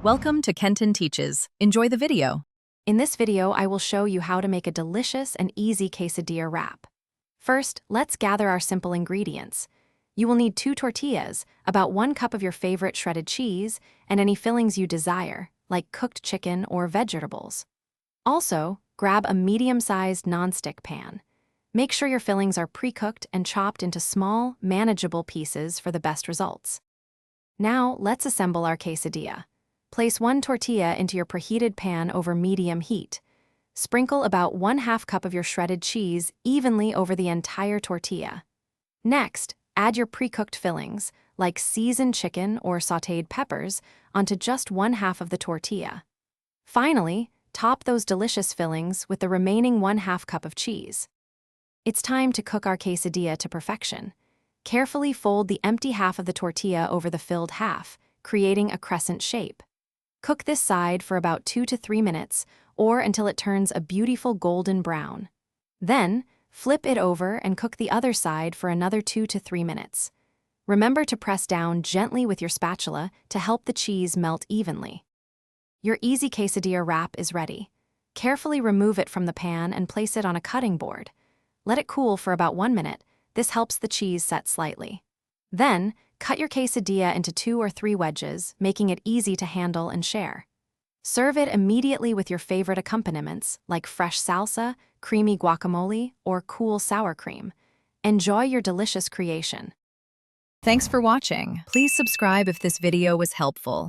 Welcome to Kenton Teaches. Enjoy the video. In this video, I will show you how to make a delicious and easy quesadilla wrap. First, let's gather our simple ingredients. You will need 2 tortillas, about 1 cup of your favorite shredded cheese, and any fillings you desire, like cooked chicken or vegetables. Also, grab a medium-sized nonstick pan. Make sure your fillings are pre-cooked and chopped into small, manageable pieces for the best results. Now, let's assemble our quesadilla. Place 1 tortilla into your preheated pan over medium heat. Sprinkle about 1/2 cup of your shredded cheese evenly over the entire tortilla. Next, add your pre-cooked fillings, like seasoned chicken or sautéed peppers, onto just 1/2 of the tortilla. Finally, top those delicious fillings with the remaining 1/2 cup of cheese. It's time to cook our quesadilla to perfection. Carefully fold the empty half of the tortilla over the filled half, creating a crescent shape. Cook this side for about 2 to 3 minutes, or until it turns a beautiful golden brown. Then, flip it over and cook the other side for another 2 to 3 minutes. Remember to press down gently with your spatula to help the cheese melt evenly. Your easy quesadilla wrap is ready. Carefully remove it from the pan and place it on a cutting board. Let it cool for about 1 minute. This helps the cheese set slightly. Then, cut your quesadilla into 2 or 3 wedges, making it easy to handle and share. Serve it immediately with your favorite accompaniments, like fresh salsa, creamy guacamole, or cool sour cream. Enjoy your delicious creation. Thanks for watching. Please subscribe if this video was helpful.